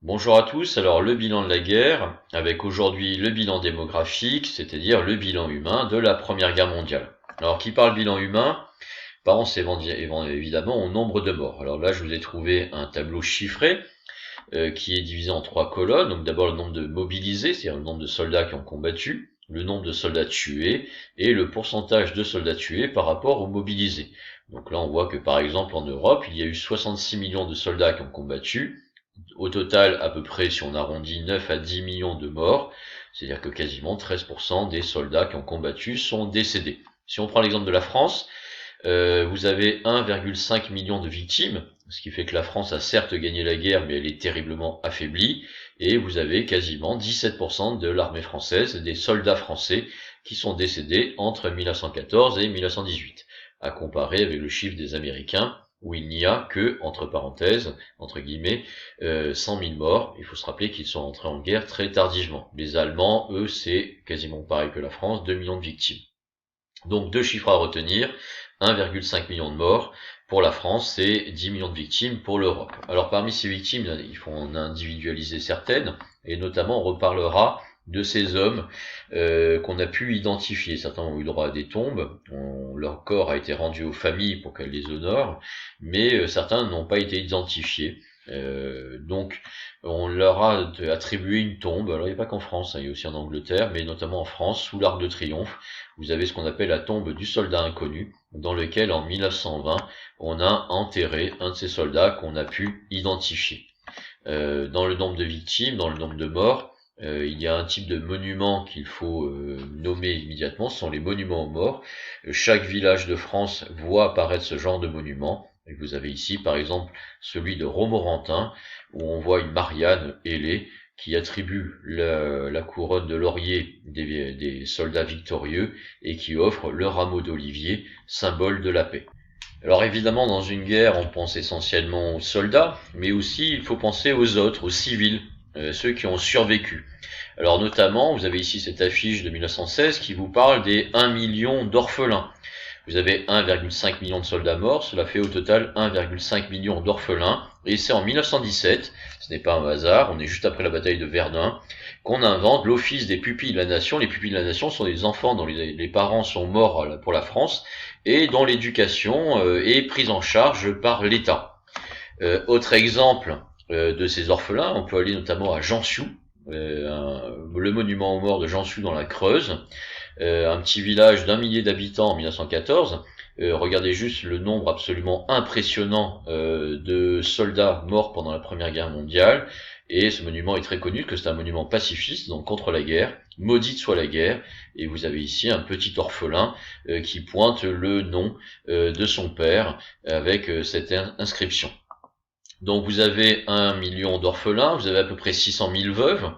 Bonjour à tous, alors le bilan de la guerre, avec aujourd'hui le bilan démographique, c'est-à-dire le bilan humain de la Première Guerre mondiale. Alors qui parle bilan humain, pense évidemment au nombre de morts. Alors là je vous ai trouvé un tableau chiffré qui est divisé en trois colonnes. Donc d'abord le nombre de mobilisés, c'est-à-dire le nombre de soldats qui ont combattu, le nombre de soldats tués et le pourcentage de soldats tués par rapport aux mobilisés. Donc là on voit que par exemple en Europe il y a eu 66 millions de soldats qui ont combattu. Au total, à peu près, si on arrondit, 9 à 10 millions de morts, c'est-à-dire que quasiment 13% des soldats qui ont combattu sont décédés. Si on prend l'exemple de la France, vous avez 1,5 million de victimes, ce qui fait que la France a certes gagné la guerre, mais elle est terriblement affaiblie, et vous avez quasiment 17% de l'armée française, des soldats français, qui sont décédés entre 1914 et 1918, à comparer avec le chiffre des Américains, où il n'y a que, entre parenthèses, entre guillemets, 100 000 morts. Il faut se rappeler qu'ils sont entrés en guerre très tardivement. Les Allemands, eux, c'est quasiment pareil que la France, 2 millions de victimes. Donc deux chiffres à retenir, 1,5 million de morts pour la France et 10 millions de victimes pour l'Europe. Alors parmi ces victimes, il faut en individualiser certaines, et notamment on reparlera de ces hommes qu'on a pu identifier. Certains ont eu droit à des tombes, leur corps a été rendu aux familles pour qu'elles les honorent, mais certains n'ont pas été identifiés. Donc on leur a attribué une tombe. Alors il n'y a pas qu'en France, il y a aussi en Angleterre, mais notamment en France, sous l'Arc de Triomphe. Vous avez ce qu'on appelle la tombe du soldat inconnu, dans lequel en 1920, on a enterré un de ces soldats qu'on a pu identifier. Dans le nombre de victimes, dans le nombre de morts, il y a un type de monument qu'il faut nommer immédiatement, ce sont les monuments aux morts. Chaque village de France voit apparaître ce genre de monument. Et vous avez ici par exemple celui de Romorantin, où on voit une Marianne ailée qui attribue la couronne de laurier des soldats victorieux et qui offre le rameau d'olivier, symbole de la paix. Alors évidemment, dans une guerre, on pense essentiellement aux soldats, mais aussi il faut penser aux autres, aux civils, ceux qui ont survécu. Alors notamment, vous avez ici cette affiche de 1916 qui vous parle des 1 million d'orphelins. Vous avez 1,5 million de soldats morts, cela fait au total 1,5 million d'orphelins, et c'est en 1917, ce n'est pas un hasard, on est juste après la bataille de Verdun, qu'on invente l'Office des pupilles de la nation. Les pupilles de la nation sont des enfants dont les parents sont morts pour la France, et dont l'éducation est prise en charge par l'État. Autre exemple de ces orphelins, on peut aller notamment à Jansiou, le monument aux morts de Jansiou dans la Creuse, un petit village d'1 millier d'habitants en 1914. Regardez juste le nombre absolument impressionnant de soldats morts pendant la Première Guerre mondiale. Et ce monument est très connu, que c'est un monument pacifiste, donc contre la guerre. Maudite soit la guerre. Et vous avez ici un petit orphelin qui pointe le nom de son père avec cette inscription. Donc vous avez 1 million d'orphelins, vous avez à peu près 600 000 veuves.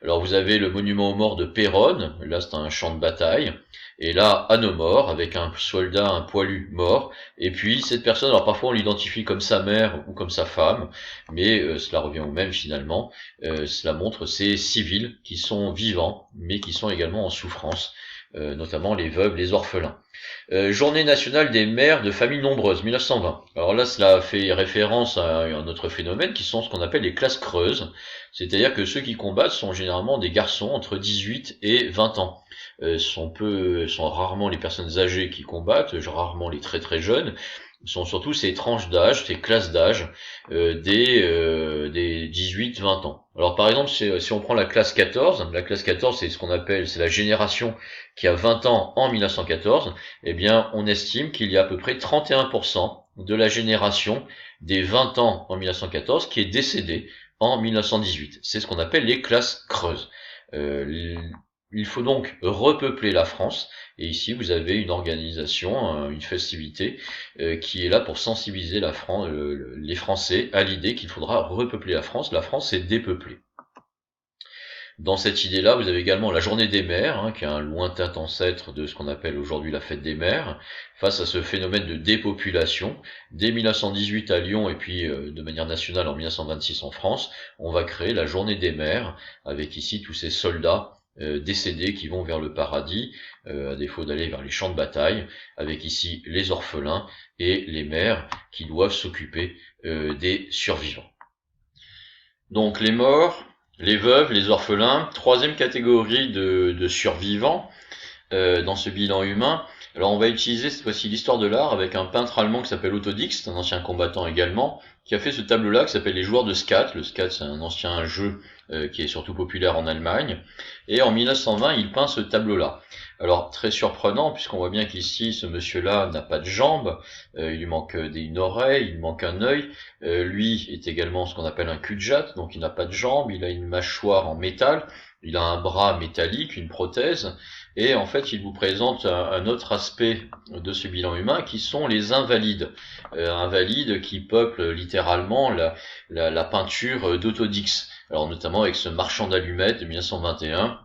Alors vous avez le monument aux morts de Péronne, là c'est un champ de bataille, et là à nos morts, avec un soldat, un poilu mort, et puis cette personne, alors parfois on l'identifie comme sa mère ou comme sa femme, mais cela revient au même finalement. Cela montre ces civils qui sont vivants, mais qui sont également en souffrance, notamment les veuves, les orphelins. Journée nationale des mères de familles nombreuses, 1920. Alors là, cela fait référence à un autre phénomène qui sont ce qu'on appelle les classes creuses. C'est-à-dire que ceux qui combattent sont généralement des garçons entre 18 et 20 ans. Sont rarement les personnes âgées qui combattent, rarement les très très jeunes. Ce sont surtout ces tranches d'âge, ces classes d'âge des 18-20 ans. Alors par exemple, si on prend la classe 14 c'est ce qu'on appelle, c'est la génération qui a 20 ans en 1914, eh bien on estime qu'il y a à peu près 31% de la génération des 20 ans en 1914 qui est décédée en 1918. C'est ce qu'on appelle les classes creuses. Il faut donc repeupler la France, et ici vous avez une organisation, une festivité qui est là pour sensibiliser les Français à l'idée qu'il faudra repeupler la France. La France est dépeuplée. Dans cette idée-là, vous avez également la journée des mères, qui est un lointain ancêtre de ce qu'on appelle aujourd'hui la fête des mères, face à ce phénomène de dépopulation. Dès 1918 à Lyon et puis de manière nationale en 1926 en France, on va créer la journée des mères, avec ici tous ces soldats décédés qui vont vers le paradis, à défaut d'aller vers les champs de bataille, avec ici les orphelins et les mères qui doivent s'occuper des survivants. Donc les morts, les veuves, les orphelins, troisième catégorie de survivants dans ce bilan humain. Alors on va utiliser cette fois-ci l'histoire de l'art avec un peintre allemand qui s'appelle Otto Dix, un ancien combattant également, qui a fait ce tableau-là qui s'appelle Les joueurs de skat. Le skat, c'est un ancien jeu qui est surtout populaire en Allemagne. Et en 1920, il peint ce tableau-là. Alors très surprenant, puisqu'on voit bien qu'ici, ce monsieur-là n'a pas de jambes, il lui manque une oreille, il lui manque un œil. Lui est également ce qu'on appelle un cul-de-jatte, donc il n'a pas de jambes, il a une mâchoire en métal, il a un bras métallique, une prothèse, et en fait il vous présente un autre aspect de ce bilan humain qui sont les invalides. Invalides qui peuplent littéralement la peinture d'Otto Dix. Alors notamment avec ce marchand d'allumettes de 1921,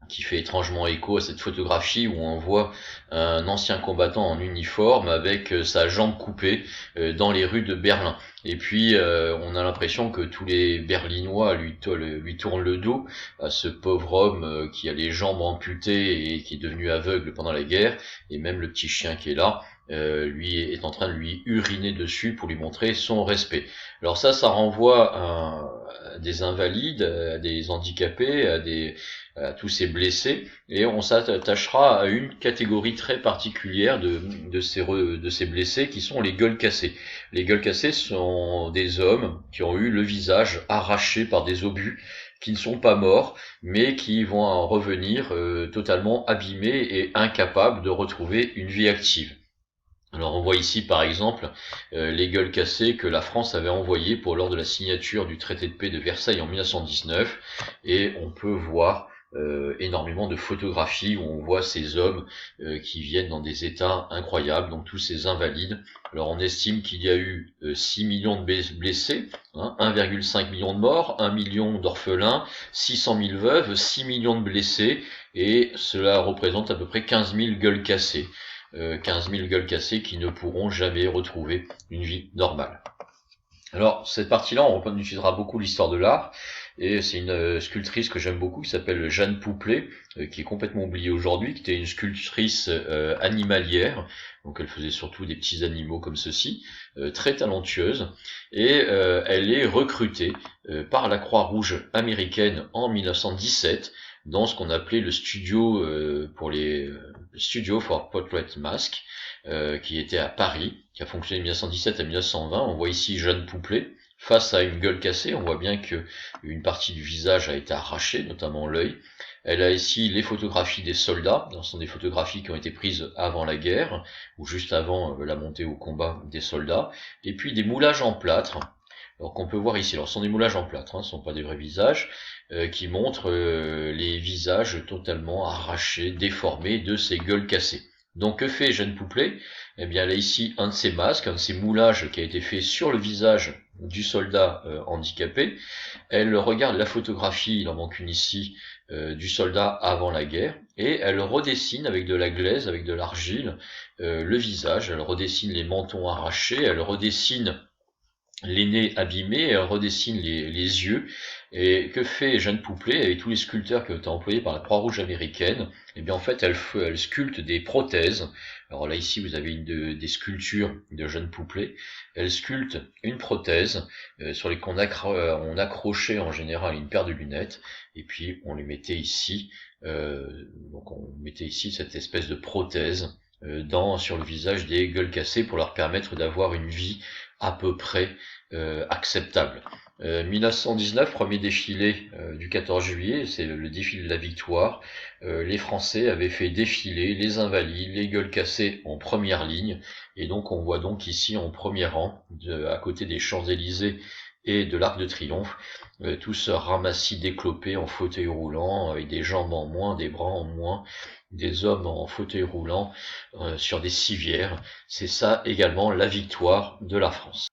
qui fait étrangement écho à cette photographie où on voit un ancien combattant en uniforme avec sa jambe coupée dans les rues de Berlin. Et puis on a l'impression que tous les Berlinois lui tournent le dos à ce pauvre homme qui a les jambes amputées et qui est devenu aveugle pendant la guerre, et même le petit chien qui est là. Lui est en train de lui uriner dessus pour lui montrer son respect. Alors ça renvoie à des invalides, à des handicapés, à tous ces blessés, et on s'attachera à une catégorie très particulière de ces blessés qui sont les gueules cassées. Les gueules cassées sont des hommes qui ont eu le visage arraché par des obus, qui ne sont pas morts, mais qui vont en revenir totalement abîmés et incapables de retrouver une vie active. Alors on voit ici par exemple les gueules cassées que la France avait envoyées lors de la signature du traité de paix de Versailles en 1919, et on peut voir énormément de photographies où on voit ces hommes qui viennent dans des états incroyables, donc tous ces invalides. Alors on estime qu'il y a eu 6 millions de blessés, 1,5 million de morts, 1 million d'orphelins, 600 000 veuves, 6 millions de blessés, et cela représente à peu près 15 000 gueules cassées. 15 000 gueules cassées qui ne pourront jamais retrouver une vie normale. Alors, cette partie-là, on utilisera beaucoup l'histoire de l'art, et c'est une sculptrice que j'aime beaucoup, qui s'appelle Jeanne Pouplet, qui est complètement oubliée aujourd'hui, qui était une sculptrice animalière, donc elle faisait surtout des petits animaux comme ceci, très talentueuse, et elle est recrutée par la Croix-Rouge américaine en 1917, dans ce qu'on appelait le studio pour les Studio for Portrait Mask, qui était à Paris, qui a fonctionné de 1917 à 1920. On voit ici Jeanne Pouplet face à une gueule cassée. On voit bien que une partie du visage a été arrachée, notamment l'œil. Elle a ici les photographies des soldats. Ce sont des photographies qui ont été prises avant la guerre, ou juste avant la montée au combat des soldats. Et puis des moulages en plâtre. Alors qu'on peut voir ici, alors ce sont des moulages en plâtre, ce ne sont pas des vrais visages, qui montrent les visages totalement arrachés, déformés de ces gueules cassées. Donc que fait Jeanne Pouplet? Eh bien elle a ici un de ces masques, un de ces moulages qui a été fait sur le visage du soldat handicapé. Elle regarde la photographie, il en manque une ici, du soldat avant la guerre, et elle redessine avec de la glaise, avec de l'argile, le visage, elle redessine les mentons arrachés, elle redessine les nez abîmés, elle redessine les yeux. Et que fait Jeanne Pouplet avec tous les sculpteurs qui ont été employés par la Croix-Rouge américaine? Eh bien en fait elle sculpte des prothèses. Alors là ici vous avez des sculptures de Jeanne Pouplet. Elle sculpte une prothèse sur lesquelles on accrochait en général une paire de lunettes, et puis on les mettait ici, donc on mettait ici cette espèce de prothèse sur le visage des gueules cassées pour leur permettre d'avoir une vie à peu près acceptable. 1919, premier défilé du 14 juillet, c'est le défilé de la victoire. Les Français avaient fait défiler les invalides, les gueules cassées en première ligne, et donc on voit donc ici en premier rang, à côté des Champs-Élysées et de l'Arc de Triomphe, tout ce ramassis déclopé en fauteuil roulant, avec des jambes en moins, des bras en moins, des hommes en fauteuil roulant sur des civières. C'est ça également la victoire de la France.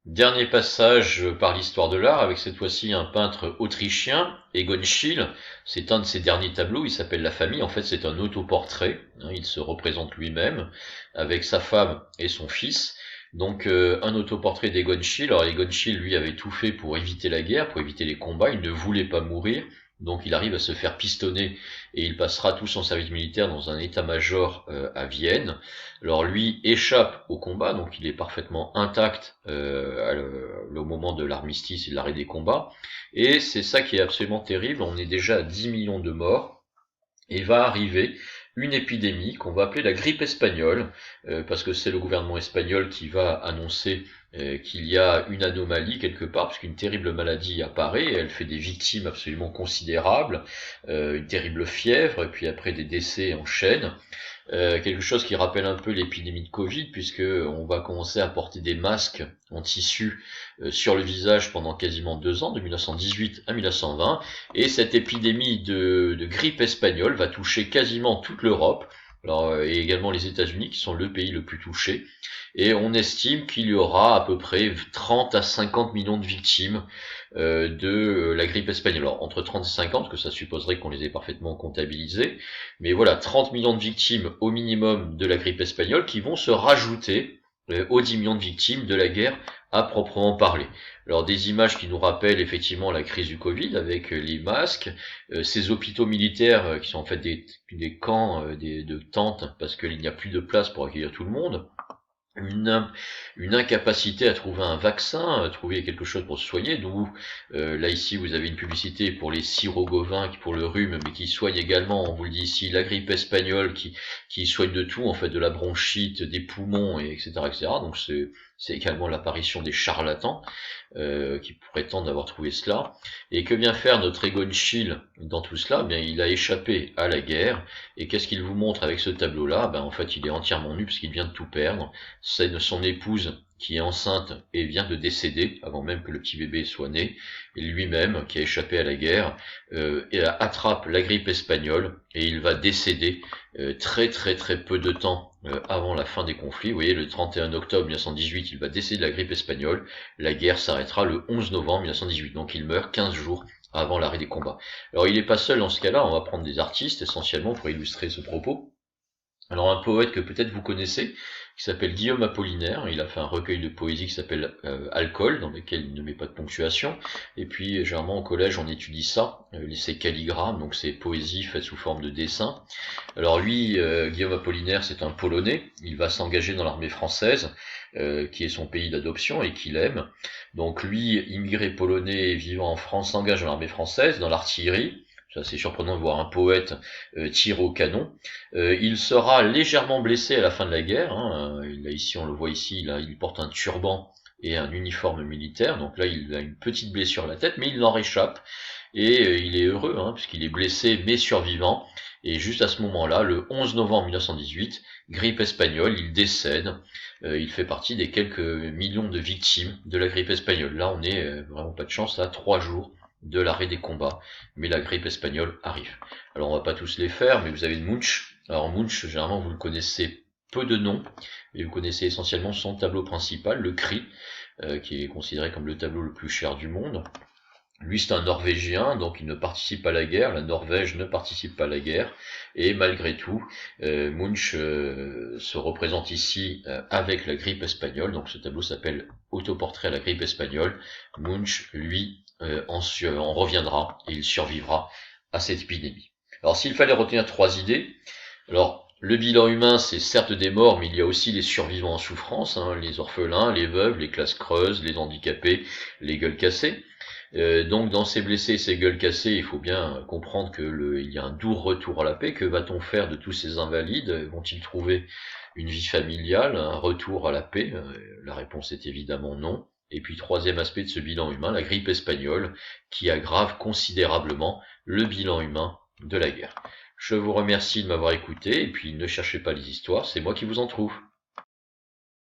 Dernier passage par l'histoire de l'art, avec cette fois-ci un peintre autrichien, Egon Schiele. C'est un de ses derniers tableaux, il s'appelle La Famille. En fait, c'est un autoportrait, il se représente lui-même, avec sa femme et son fils. Donc un autoportrait d'Egon Schiele. Alors Egon Schiele, lui, avait tout fait pour éviter la guerre, pour éviter les combats, il ne voulait pas mourir. Donc il arrive à se faire pistonner et il passera tout son service militaire dans un état-major à Vienne. Alors lui échappe au combat, donc il est parfaitement intact au moment de l'armistice et de l'arrêt des combats. Et c'est ça qui est absolument terrible, on est déjà à 10 millions de morts. Et va arriver une épidémie qu'on va appeler la grippe espagnole, parce que c'est le gouvernement espagnol qui va annoncer qu'il y a une anomalie quelque part, puisqu'une terrible maladie apparaît, et elle fait des victimes absolument considérables, une terrible fièvre, et puis après des décès en chaîne. Quelque chose qui rappelle un peu l'épidémie de Covid, puisque on va commencer à porter des masques en tissu sur le visage pendant quasiment 2 ans, de 1918 à 1920, et cette épidémie de grippe espagnole va toucher quasiment toute l'Europe, et également les États-Unis qui sont le pays le plus touché, et on estime qu'il y aura à peu près 30 à 50 millions de victimes de la grippe espagnole. Alors, entre 30 et 50, parce que ça supposerait qu'on les ait parfaitement comptabilisés, mais voilà, 30 millions de victimes au minimum de la grippe espagnole qui vont se rajouter aux 10 millions de victimes de la guerre à proprement parler. Alors des images qui nous rappellent effectivement la crise du Covid avec les masques, ces hôpitaux militaires qui sont en fait des camps de tentes parce qu'il n'y a plus de place pour accueillir tout le monde. Une incapacité à trouver un vaccin, à trouver quelque chose pour se soigner, d'où là ici vous avez une publicité pour les sirops bovins pour le rhume, mais qui soigne également, on vous le dit ici, la grippe espagnole, qui soigne de tout, en fait, de la bronchite, des poumons, et etc. etc. Donc c'est également l'apparition des charlatans qui prétendent avoir trouvé cela. Et que vient faire notre Egon Schiele dans tout cela? Bien, il a échappé à la guerre. Et qu'est-ce qu'il vous montre avec ce tableau-là? Ben, en fait, il est entièrement nu parce qu'il vient de tout perdre. C'est son épouse qui est enceinte et vient de décéder avant même que le petit bébé soit né, et lui-même qui a échappé à la guerre attrape la grippe espagnole et il va décéder très très très peu de temps avant la fin des conflits. Vous voyez, le 31 octobre 1918, il va décéder de la grippe espagnole. La guerre s'arrêtera le 11 novembre 1918, donc il meurt 15 jours avant l'arrêt des combats. Alors il n'est pas seul dans ce cas-là, on va prendre des artistes essentiellement pour illustrer ce propos. Alors un poète que peut-être vous connaissez, qui s'appelle Guillaume Apollinaire, il a fait un recueil de poésie qui s'appelle Alcool, dans lequel il ne met pas de ponctuation, et puis généralement au collège on étudie ça, c'est calligrammes, donc c'est poésie faite sous forme de dessin. Alors lui, Guillaume Apollinaire, c'est un Polonais, il va s'engager dans l'armée française, qui est son pays d'adoption et qu'il aime. Donc lui, immigré polonais vivant en France, s'engage dans l'armée française, dans l'artillerie. C'est assez surprenant de voir un poète tirer au canon. Il sera légèrement blessé à la fin de la guerre. Là, ici, on le voit ici, là, il porte un turban et un uniforme militaire. Donc là, il a une petite blessure à la tête, mais il en réchappe. Et il est heureux, puisqu'il est blessé mais survivant. Et juste à ce moment-là, le 11 novembre 1918, grippe espagnole, il décède. Il fait partie des quelques millions de victimes de la grippe espagnole. Là, on est vraiment pas de chance, à 3 jours de l'arrêt des combats, mais la grippe espagnole arrive. Alors on va pas tous les faire, mais vous avez Munch. Alors Munch, généralement vous le connaissez peu de noms, mais vous connaissez essentiellement son tableau principal, le Cri, qui est considéré comme le tableau le plus cher du monde. Lui, c'est un Norvégien, donc il ne participe pas à la guerre, la Norvège ne participe pas à la guerre, et malgré tout, Munch se représente ici avec la grippe espagnole, donc ce tableau s'appelle Autoportrait à la grippe espagnole. Munch, lui, en reviendra, et il survivra à cette épidémie. Alors s'il fallait retenir 3 idées, alors le bilan humain, c'est certes des morts, mais il y a aussi les survivants en souffrance, les orphelins, les veuves, les classes creuses, les handicapés, les gueules cassées. Donc dans ces blessés et ces gueules cassées, il faut bien comprendre il y a un doux retour à la paix. Que va-t-on faire de tous ces invalides? Vont-ils trouver une vie familiale, un retour à la paix? La réponse est évidemment non. Et puis troisième aspect de ce bilan humain, la grippe espagnole, qui aggrave considérablement le bilan humain de la guerre. Je vous remercie de m'avoir écouté, et puis ne cherchez pas les histoires, c'est moi qui vous en trouve.